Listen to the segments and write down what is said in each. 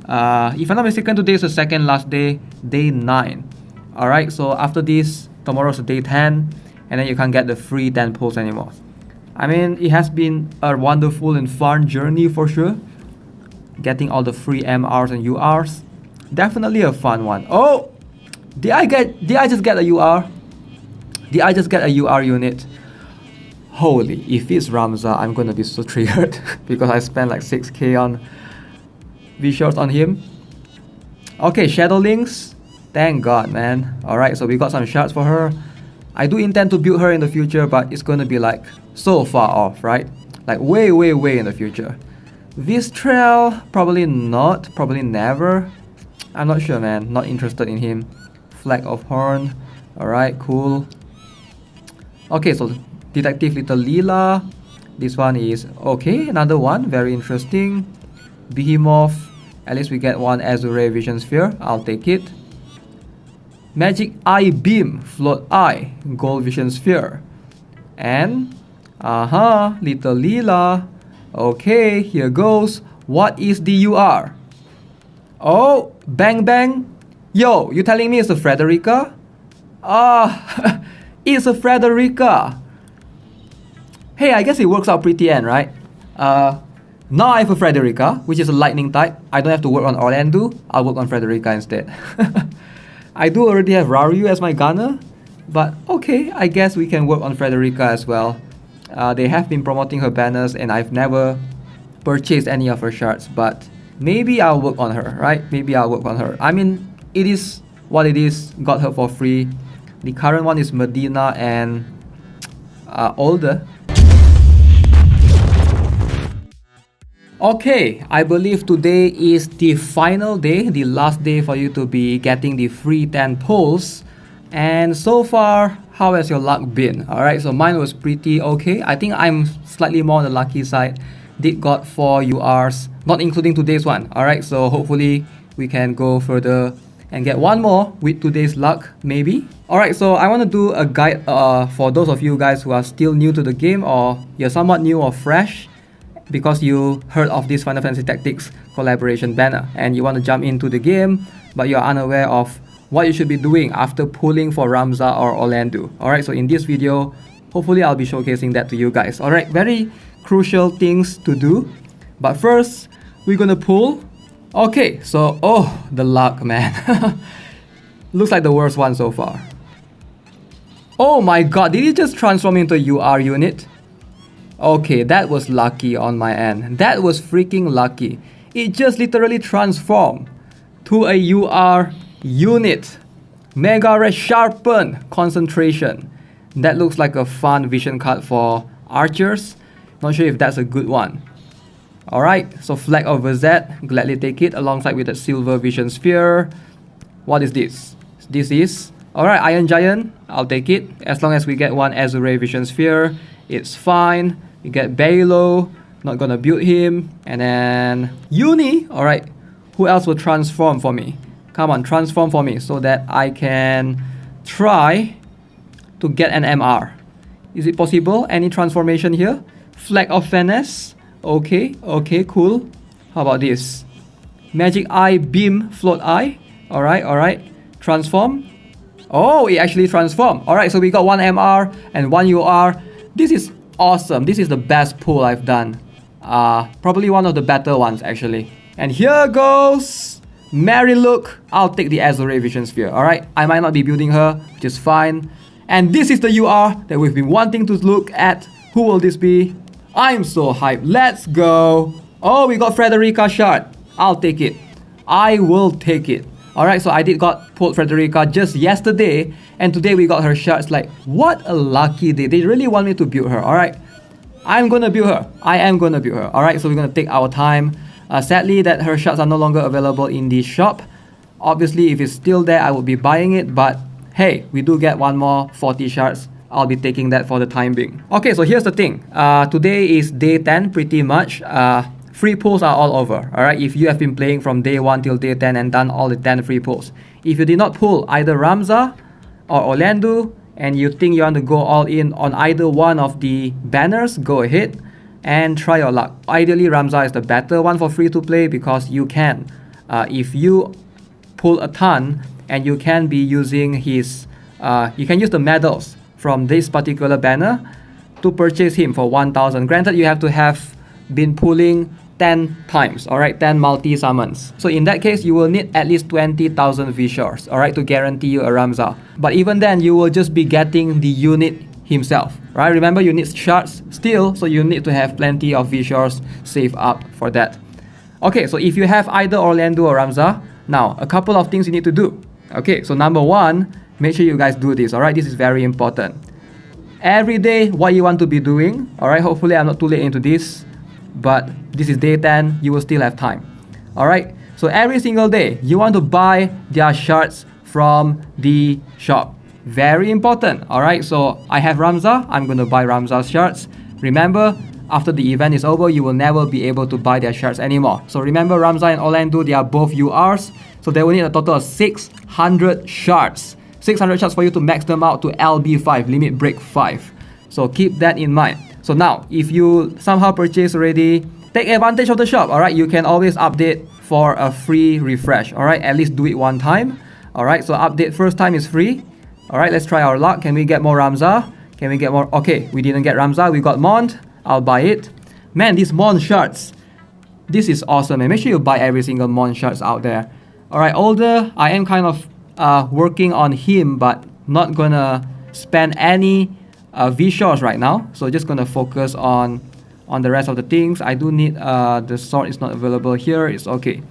If I'm not mistaken, today is the second last day, day 9. Alright, so after this, tomorrow's day 10, and then you can't get the free 10 pulls anymore. I mean, it has been a wonderful and fun journey for sure. Getting all the free MRs and URs. Definitely a fun one. Oh! Did I just get a UR? Did I just get a UR unit? Holy, if it's Ramza, I'm gonna be so triggered because I spent like 6k on visuals on him. Okay, Shadow Links. Thank God, man. Alright, so we got some shards for her. I do intend to build her in the future, but it's gonna be like so far off, right? Like way in the future. Vistral, probably not, probably never. I'm not sure, man. Not interested in him. Flag of Horn. Alright, cool. Okay, so Detective Little Lila. This one is okay. Another one, very interesting. Behemoth. At least we get one Azure Vision Sphere. I'll take it. Magic Eye Beam. Float Eye. Gold Vision Sphere. And Little Lila. Okay, here goes. What is the UR? Oh, bang bang. Yo, you telling me it's a Frederica? It's a Frederica. Hey, I guess it works out pretty end, right? Now I have a Frederica, which is a lightning type. I don't have to work on Orlandeau. I'll work on Frederica instead. I do already have Raryu as my gunner, but okay, I guess we can work on Frederica as well. They have been promoting her banners and I've never purchased any of her shards, but maybe I'll work on her, right? Maybe I'll work on her. I mean, it is what it is. Got her for free. The current one is Medina and older. Okay, I believe today is the final day, the last day for you to be getting the free 10 pulls. And so far, how has your luck been? Alright, so mine was pretty okay. I think I'm slightly more on the lucky side. Did got 4 URs, not including today's one. Alright, so hopefully we can go further and get one more with today's luck, maybe. Alright, so I want to do a guide for those of you guys who are still new to the game, or you're somewhat new or fresh because you heard of this Final Fantasy Tactics collaboration banner and you want to jump into the game but you're unaware of what you should be doing after pulling for Ramza or Orlandeau. Alright, so in this video, hopefully I'll be showcasing that to you guys. Alright, very crucial things to do. But first, we're gonna pull. Okay, so, oh, the luck, man. Looks like the worst one so far. Oh my god, did it just transform into a UR unit? Okay, that was lucky on my end. That was freaking lucky. It just literally transformed to a UR unit. Mega Red Sharpen Concentration. That looks like a fun vision card for archers. Not sure if that's a good one. Alright, so Flag of Verzet, gladly take it alongside with the Silver Vision Sphere. What is this? This is... Alright, Iron Giant, I'll take it. As long as we get one Azure Vision Sphere, it's fine. We get Balo, not gonna build him. And then... Uni, alright. Who else will transform for me? Come on, transform for me so that I can try to get an MR. Is it possible? Any transformation here? Flag of Finesse. Okay, okay, cool. How about this? Magic Eye Beam Float Eye. Alright. Transform. Oh, it actually transformed. Alright, so we got one MR and one UR. This is awesome. This is the best pull I've done. Probably one of the better ones actually. And here goes Mary Look. I'll take the Azure Vision Sphere. Alright, I might not be building her, which is fine. And this is the UR that we've been wanting to look at. Who will this be? I'm so hyped. Let's go. Oh, we got Frederica shard. I'll take it. I will take it. Alright, so I did got pulled Frederica just yesterday, and today we got her shards. Like, what a lucky day. They really want me to build her. Alright, I'm gonna build her. I am gonna build her. Alright, so we're gonna take our time. Sadly, that her shards are no longer available in the shop. Obviously, if it's still there, I would be buying it, but hey, we do get one more 40 shards. I'll be taking that for the time being. Okay, so here's the thing. Today is day 10 pretty much. Free pulls are all over. Alright, if you have been playing from day 1 till day 10 and done all the 10 free pulls. If you did not pull either Ramza or Orlandeau and you think you want to go all in on either one of the banners, go ahead and try your luck. Ideally, Ramza is the better one for free to play because you can if you pull a ton and you can be using his, you can use the medals from this particular banner to purchase him for 1000. Granted, you have to have been pulling 10 times, alright, 10 multi-summons. So in that case, you will need at least 20,000 V-Shores, alright, to guarantee you a Ramza. But even then, you will just be getting the unit himself, right? Remember, you need shards still, so you need to have plenty of V-Shores saved up for that. Okay, so if you have either Orlandeau or Ramza, now, a couple of things you need to do. Okay, so number one, make sure you guys do this, alright? This is very important. Every day, what you want to be doing, alright? Hopefully, I'm not too late into this, but this is day 10, you will still have time. Alright, so every single day, you want to buy their shards from the shop. Very important, alright? So I have Ramza, I'm going to buy Ramza's shards. Remember, after the event is over, you will never be able to buy their shards anymore. So remember, Ramza and Orlandeau, they are both URs, so they will need a total of 600 shards. 600 shards for you to max them out to LB5, limit break 5. So keep that in mind. So now, if you somehow purchase already, take advantage of the shop, alright? You can always update for a free refresh, alright? At least do it one time, alright? So update first time is free. Alright, let's try our luck. Can we get more Ramza? Can we get more? Okay, we didn't get Ramza, we got Mont. I'll buy it. Man, these Mont shards, this is awesome, and make sure you buy every single Mont shards out there. Alright, Older, I am kind of working on him, but not gonna spend any V-Shores right now, so just gonna focus on the rest of the things. I do need the sword is not available here, it's okay.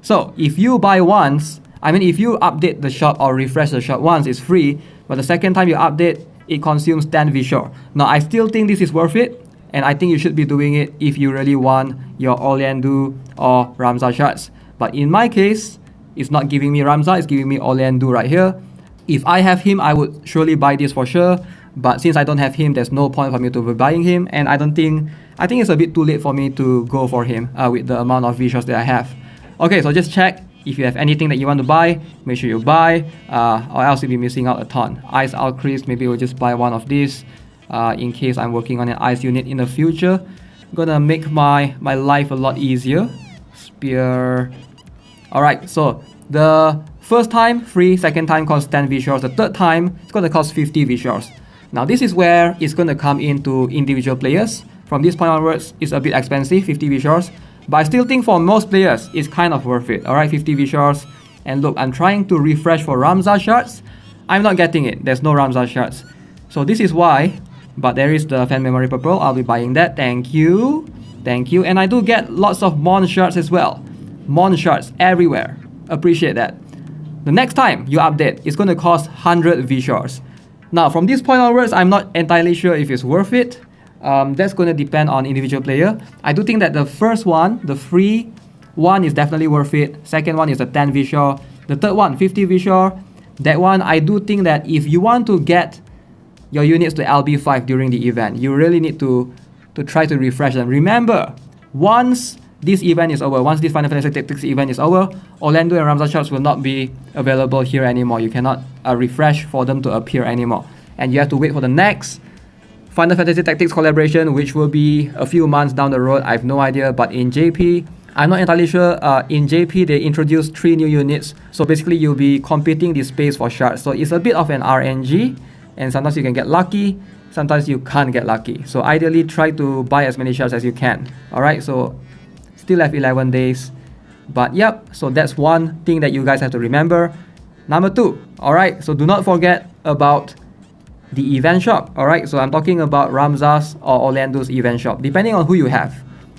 So if you buy once, I mean if you update the shop or refresh the shop once, it's free, but the second time you update, it consumes 10 V-Shore. Now I still think this is worth it, and I think you should be doing it if you really want your Orlandeau or Ramza shards. But in my case, it's not giving me Ramza, it's giving me Orlandeau right here. If I have him, I would surely buy this for sure. But since I don't have him, there's no point for me to be buying him. And I think it's a bit too late for me to go for him with the amount of V-Shores that I have. Okay, so just check. If you have anything that you want to buy, make sure you buy, or else you'll be missing out a ton. Ice Alchemist, maybe we'll just buy one of these in case I'm working on an ice unit in the future. Gonna make my life a lot easier. Spear. Alright, so the first time, free, second time costs 10 V-Shores, the third time, it's gonna cost 50 V-Shores. Now this is where it's gonna come into individual players. From this point onwards, it's a bit expensive, 50 V-Shores. But I still think for most players, it's kind of worth it. Alright, 50 V-Shores. And look, I'm trying to refresh for Ramza shards. I'm not getting it. There's no Ramza shards. So this is why. But there is the fan memory purple. I'll be buying that. Thank you. Thank you. And I do get lots of Mon shards as well. Mon shards everywhere. Appreciate that. The next time you update, it's going to cost 100 V-Shores. Now, from this point onwards, I'm not entirely sure if it's worth it. That's going to depend on individual player. I do think that the first one, the free one, is definitely worth it. Second one is a 10 V-Shore. The third one, 50 V-Shore. That one, I do think that if you want to get your units to LB5 during the event, you really need to try to refresh them. Remember, once this event is over, once this Final Fantasy Tactics event is over, Orlandeau and Ramza shards will not be available here anymore. You cannot refresh for them to appear anymore. And you have to wait for the next Final Fantasy Tactics collaboration, which will be a few months down the road. I have no idea, but in JP, I'm not entirely sure. In JP, they introduced 3 new units. So basically, you'll be competing the space for shards. So it's a bit of an RNG, and sometimes you can get lucky, sometimes you can't get lucky. So ideally, try to buy as many shards as you can. Alright, so still have 11 days. But yep, so that's one thing that you guys have to remember. Number 2, alright, so do not forget about the event shop. Alright, so I'm talking about Ramza's or Orlandeau's event shop, depending on who you have.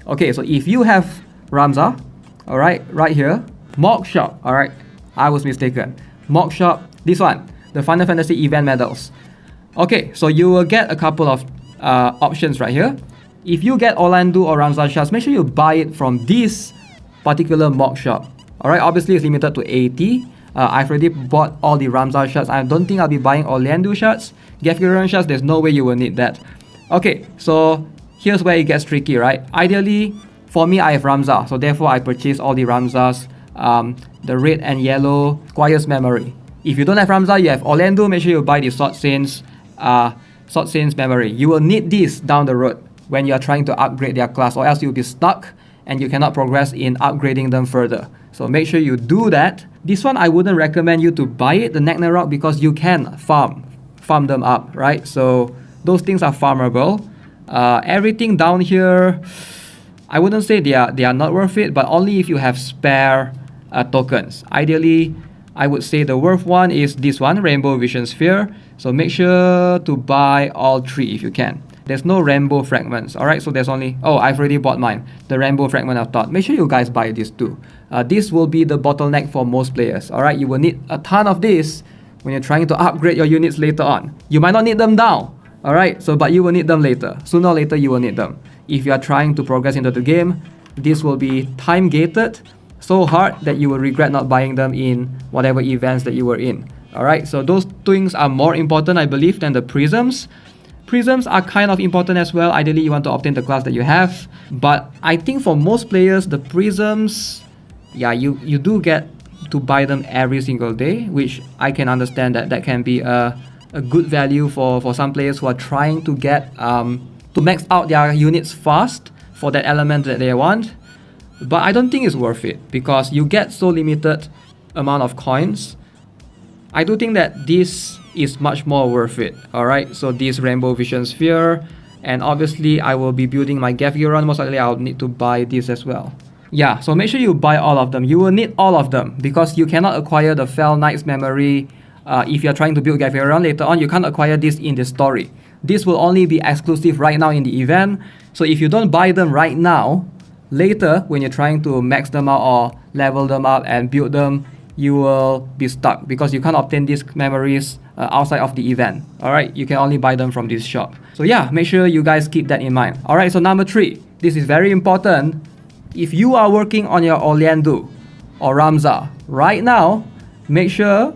Okay, so if you have Ramza, alright, right here, Mock Shop, alright, I was mistaken. Mock Shop, this one, the Final Fantasy event medals. Okay, so you will get a couple of options right here. If you get Orlandeau or Ramza shards, make sure you buy it from this particular Mock Shop. Alright, obviously it's limited to 80. I've already bought all the Ramza shards. I don't think I'll be buying Orlandeau shards. Gefurion shards, there's no way you will need that. Okay, so here's where it gets tricky, right? Ideally, for me, I have Ramza, so therefore I purchase all the Ramzas, the red and yellow Squire's Memory. If you don't have Ramza, you have Orlandeau, make sure you buy the Sword Saint's Memory. You will need this down the road when you are trying to upgrade their class, or else you'll be stuck and you cannot progress in upgrading them further. So make sure you do that. This one I wouldn't recommend you to buy it, the Ragnarok, because you can farm them up, right? So those things are farmable. Everything down here, I wouldn't say they are not worth it, but only if you have spare tokens. Ideally, I would say the worth one is this one, Rainbow Vision Sphere. So make sure to buy all 3 if you can. There's no rainbow fragments, alright? So there's only, oh, I've already bought mine, the rainbow fragment of thought. Make sure you guys buy this too. This will be the bottleneck for most players, alright? You will need a ton of this when you're trying to upgrade your units later on. You might not need them now, alright? So, but you will need them later. Sooner or later, you will need them. If you are trying to progress into the game, this will be time gated so hard that you will regret not buying them in whatever events that you were in. Alright, so those things are more important, I believe, than the prisms. Prisms are kind of important as well. Ideally, you want to obtain the class that you have. But I think for most players, the prisms, yeah, you do get to buy them every single day, which I can understand that can be a good value for some players who are trying to get to max out their units fast for that element that they want. But I don't think it's worth it because you get so limited amount of coins. I do think that this is much more worth it. Alright, so this Rainbow Vision Sphere, and obviously I will be building my Gaviron. Most likely I'll need to buy this as well. Yeah, so make sure you buy all of them. You will need all of them because you cannot acquire the Fell Knight's memory if you're trying to build Gaviron later on. You can't acquire this in the story. This will only be exclusive right now in the event. So if you don't buy them right now, later when you're trying to max them out or level them up and build them, you will be stuck because you can't obtain these memories outside of the event. Alright, you can only buy them from this shop. So yeah, make sure you guys keep that in mind. Alright, so number 3, this is very important. If you are working on your Orlandeau or Ramza right now, make sure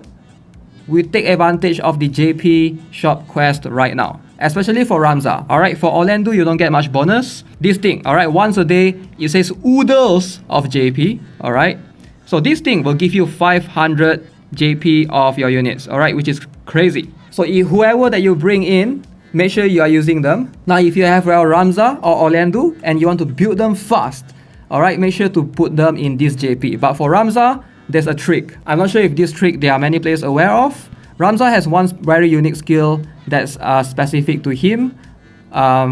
we take advantage of the JP shop quest right now, especially for Ramza. Alright, for Orlandeau you don't get much bonus. This thing, alright, once a day it says oodles of JP. Alright, so this thing will give you 500 JP of your units, alright, which is crazy. So if whoever that you bring in, make sure you are using them. Now if you have Ramza or Orlandeau and you want to build them fast, alright, make sure to put them in this JP. But for Ramza, there's a trick. I'm not sure if this trick there are many players aware of. Ramza has one very unique skill that's specific to him,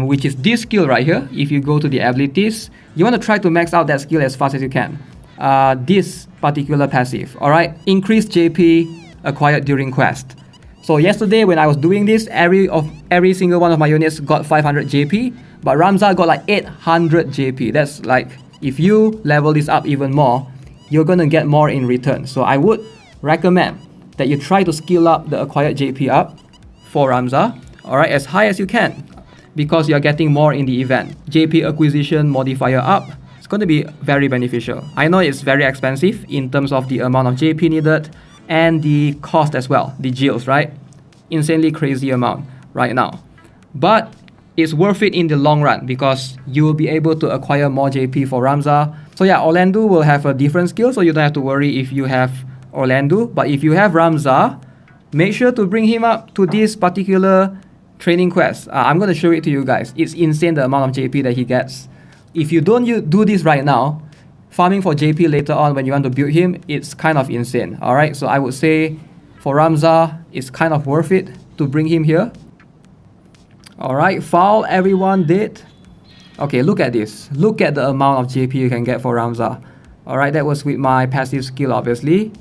which is this skill right here. If you go to the abilities, you want to try to max out that skill as fast as you can. This particular passive, alright, increased JP acquired during quest. So yesterday when I was doing this, every single one of my units got 500 JP, but Ramza got like 800 JP. That's like, if you level this up even more, you're gonna get more in return. So I would recommend that you try to skill up the acquired JP up for Ramza, alright, as high as you can, because you're getting more in the event. JP acquisition modifier up, it's going to be very beneficial. I know it's very expensive in terms of the amount of JP needed and the cost as well, the geals, right? Insanely crazy amount right now. But it's worth it in the long run because you will be able to acquire more JP for Ramza. So yeah, Orlandeau will have a different skill, so you don't have to worry if you have Orlandeau. But if you have Ramza, make sure to bring him up to this particular training quest. I'm going to show it to you guys. It's insane the amount of JP that he gets. If you don't do this right now, farming for JP later on when you want to build him, it's kind of insane. Alright, so I would say for Ramza, it's kind of worth it to bring him here. Alright, foul, everyone did. Okay, look at this. Look at the amount of JP you can get for Ramza. Alright, that was with my passive skill, obviously.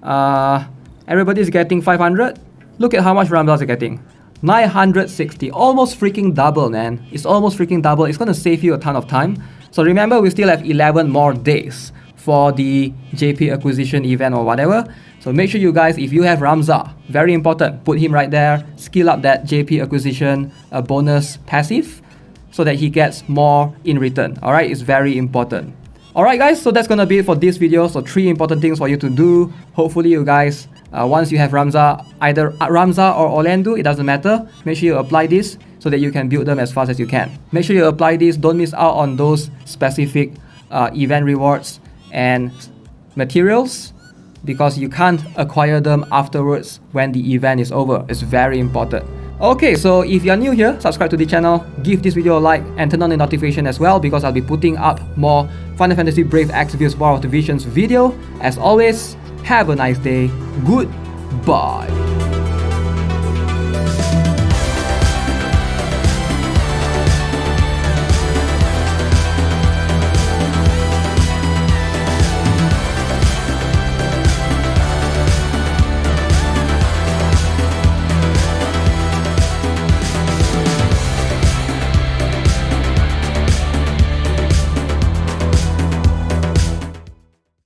Everybody's getting 500. Look at how much Ramza's getting. 960, almost freaking double, man. It's almost freaking double. It's gonna save you a ton of time. So remember, we still have 11 more days for the JP acquisition event or whatever. So make sure you guys, if you have Ramza, very important, put him right there, skill up that JP acquisition bonus passive so that he gets more in return. Alright, it's very important. Alright guys, so that's gonna be it for this video. So 3 important things for you to do. Hopefully you guys, once you have Ramza, either Ramza or Orlandeau, it doesn't matter. Make sure you apply this so that you can build them as fast as you can. Make sure you apply this, don't miss out on those specific event rewards and materials because you can't acquire them afterwards when the event is over. It's very important. Okay, so if you're new here, subscribe to the channel, give this video a like, and turn on the notification as well, because I'll be putting up more Final Fantasy Brave Exvius War of the Visions video. As always, have a nice day. Goodbye.